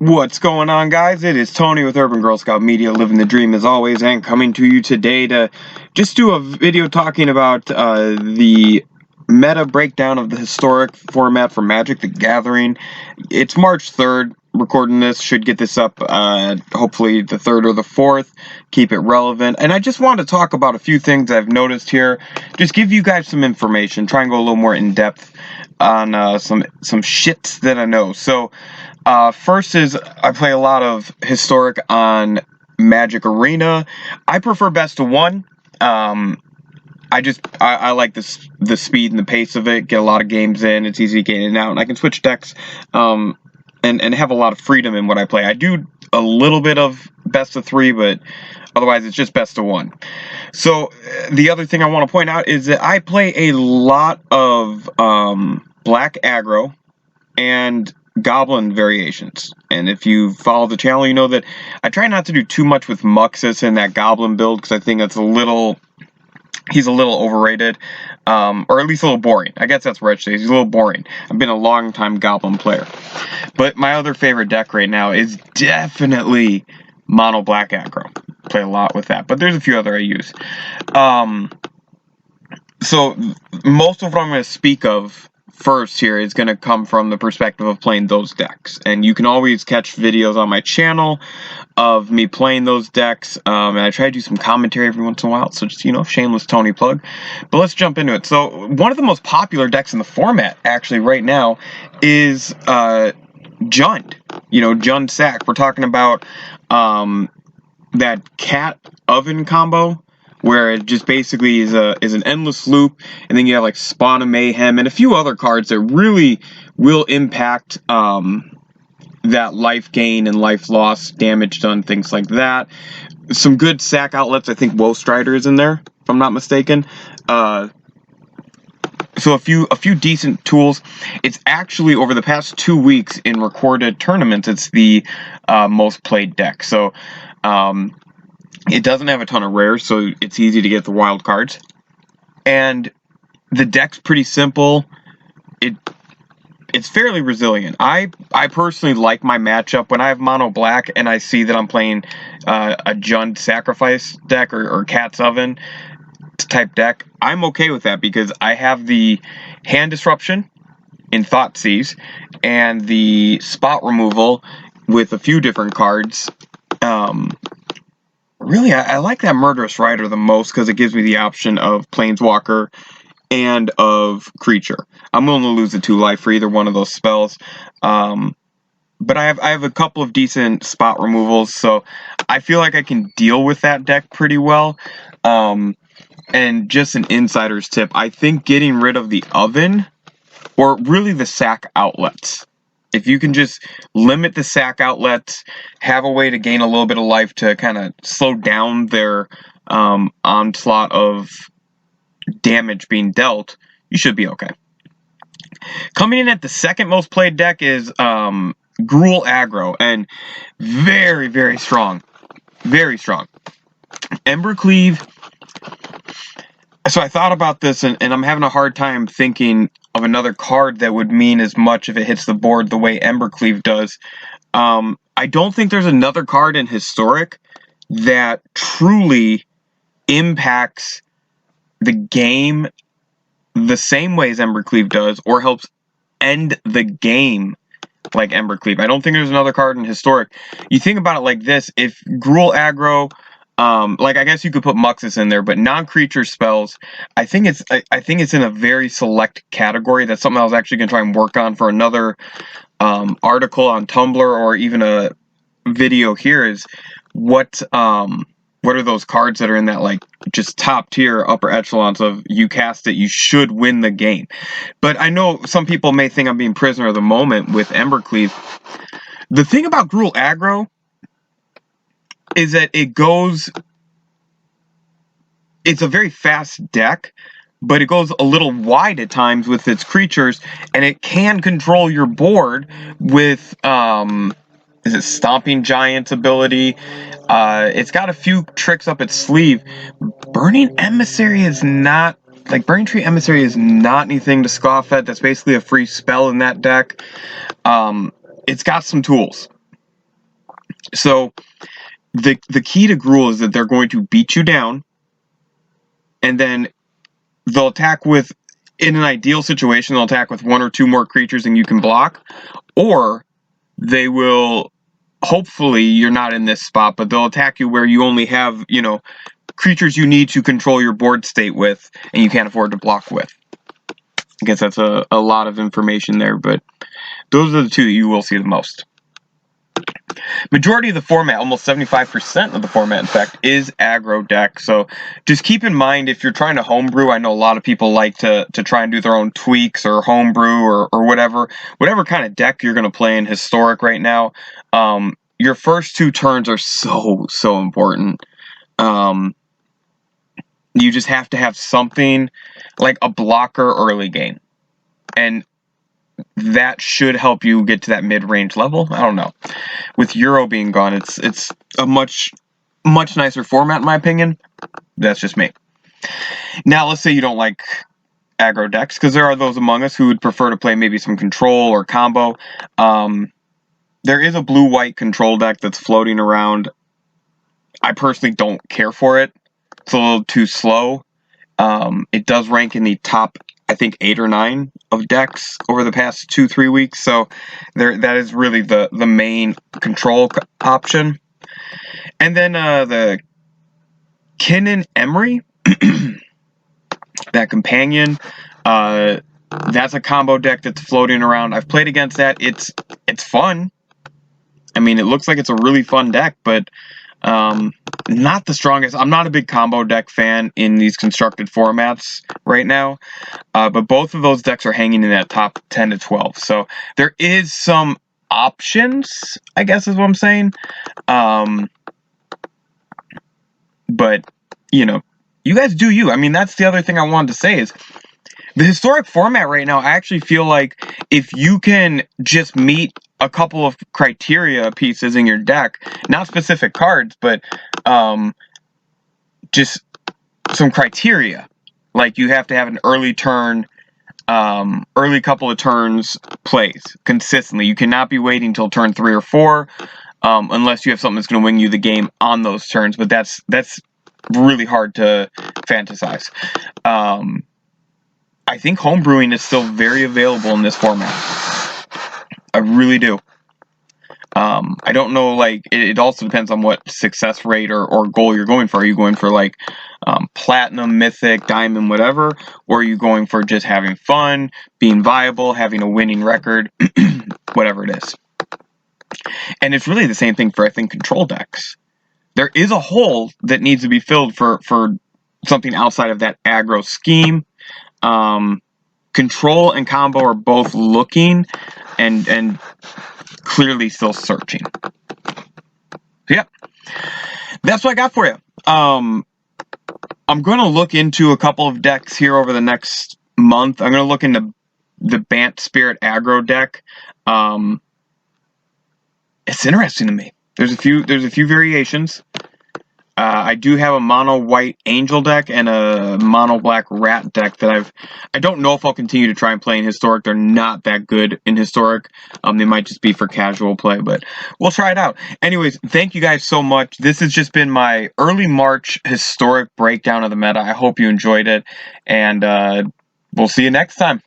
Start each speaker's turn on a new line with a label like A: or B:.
A: What's going on, guys? It is Tony with Urban Girl Scout Media, living the dream as always, and coming to you today to just do a video talking about the meta breakdown of the historic format for Magic the Gathering. It's March 3rd. Recording this, should get this up hopefully the 3rd or the 4th. Keep it relevant. And I just want to talk about a few things I've noticed here. Just give you guys some information. Try and go a little more in depth on some shits that I know. So first is I play a lot of historic on Magic Arena. I prefer best of one. I like the speed and the pace of it. Get a lot of games in. It's easy to get in and out, and I can switch decks and have a lot of freedom in what I play. I do a little bit of best of three, but otherwise it's just best of one. So the other thing I want to point out is that I play a lot of black aggro and goblin variations. And if you follow the channel, you know that I try not to do too much with Muxus in that goblin build, because I think that's he's a little overrated, or at least a little boring. I guess that's where I should say he's a little boring. I've been a long time goblin player. But my other favorite deck right now is definitely mono black aggro. Play a lot with that, but there's a few other I use. So most of what I'm going to speak of first here is going to come from the perspective of playing those decks, and you can always catch videos on my channel of me playing those decks, and I try to do some commentary every once in a while, so just, shameless Tony plug. But let's jump into it. So one of the most popular decks in the format actually right now is Jund. Jund Sack. We're talking about that cat oven combo, where it just basically is an endless loop, and then you have like Spawn of Mayhem and a few other cards that really will impact that life gain and life loss, damage done, things like that. Some good sack outlets. I think Woe Strider is in there, if I'm not mistaken. So a few decent tools. It's actually, over the past 2 weeks in recorded tournaments, it's the most played deck. So it doesn't have a ton of rares, so it's easy to get the wild cards. And the deck's pretty simple. It's fairly resilient. I personally like my matchup when I have mono black and I see that I'm playing a Jund Sacrifice deck or Cat's Oven type deck. I'm okay with that because I have the hand disruption in Thoughtseize and the spot removal with a few different cards. Really, I like that Murderous Rider the most because it gives me the option of Planeswalker and of Creature. I'm willing to lose the 2 life for either one of those spells. But I have a couple of decent spot removals, so I feel like I can deal with that deck pretty well. And just an insider's tip, I think getting rid of the oven, or really the sack outlets, if you can just limit the sack outlets, have a way to gain a little bit of life to kind of slow down their onslaught of damage being dealt, you should be okay. Coming in at the second most played deck is Gruul Aggro, and very, very strong. Very strong. Embercleave. So I thought about this, and I'm having a hard time thinking of another card that would mean as much if it hits the board the way Embercleave does. I don't think there's another card in Historic that truly impacts the game the same way as Embercleave does, or helps end the game like Embercleave. I don't think there's another card in Historic. You think about it like this: if Gruul Aggro, I guess you could put Muxus in there, but non-creature spells, I think it's in a very select category. That's something I was actually going to try and work on for another article on Tumblr, or even a video here, is what are those cards that are in that just top tier upper echelons of you cast it, you should win the game. But I know some people may think I'm being prisoner of the moment with Embercleave. The thing about Gruul Aggro is that it's a very fast deck, but it goes a little wide at times with its creatures, and it can control your board with, is it Stomping Giant's ability? It's got a few tricks up its sleeve. Burning Emissary is not, Burning Tree Emissary is not anything to scoff at. That's basically a free spell in that deck. It's got some tools. So the key to Gruul is that they're going to beat you down, and then they'll attack with, in an ideal situation, they'll attack with 1 or 2 more creatures than you can block, or they will, hopefully you're not in this spot, but they'll attack you where you only have, you know, creatures you need to control your board state with, and you can't afford to block with. I guess that's a lot of information there, but those are the two that you will see the most. Majority of the format, almost 75% of the format, in fact, is aggro deck. So just keep in mind, if you're trying to homebrew, I know a lot of people like to try and do their own tweaks or homebrew or whatever kind of deck you're going to play in Historic right now. Your first 2 turns are so important. You just have to have something like a blocker early game, and that should help you get to that mid-range level. I don't know. With Euro being gone, it's a much nicer format in my opinion. That's just me. Now, let's say you don't like aggro decks, because there are those among us who would prefer to play maybe some control or combo. There is a blue-white control deck that's floating around. I personally don't care for it. It's a little too slow. It does rank in the top, I think, 8 or 9 of decks over the past 2-3 weeks. So that is really the main control option. And then the Kinnan Emery, that companion, that's a combo deck that's floating around. I've played against that. It's fun. I mean, it looks like it's a really fun deck, but not the strongest. I'm not a big combo deck fan in these constructed formats right now, but both of those decks are hanging in that top 10 to 12. So there is some options, I guess is what I'm saying. But, you know, you guys do you. I mean, that's the other thing I wanted to say is the Historic format right now, I actually feel like if you can just meet a couple of criteria pieces in your deck, not specific cards, but just some criteria. Like you have to have an early turn, early couple of turns plays consistently. You cannot be waiting until turn 3 or 4, unless you have something that's going to win you the game on those turns. But that's really hard to fantasize. I think homebrewing is still very available in this format. I really do. I don't know, like, it also depends on what success rate or goal you're going for. Are you going for, like, platinum, mythic, diamond, whatever? Or are you going for just having fun, being viable, having a winning record, whatever it is? And it's really the same thing for, I think, control decks. There is a hole that needs to be filled for something outside of that aggro scheme. Control and combo are both looking and clearly still searching. So yeah, that's what I got for you. I'm going to look into a couple of decks here over the next month. I'm going to look into the Bant Spirit aggro deck. It's interesting to me. There's a few variations. I do have a mono white angel deck and a mono black rat deck that I don't know if I'll continue to try and play in Historic. They're not that good in Historic. They might just be for casual play, but we'll try it out. Anyways, thank you guys so much. This has just been my early March Historic breakdown of the meta. I hope you enjoyed it, and we'll see you next time.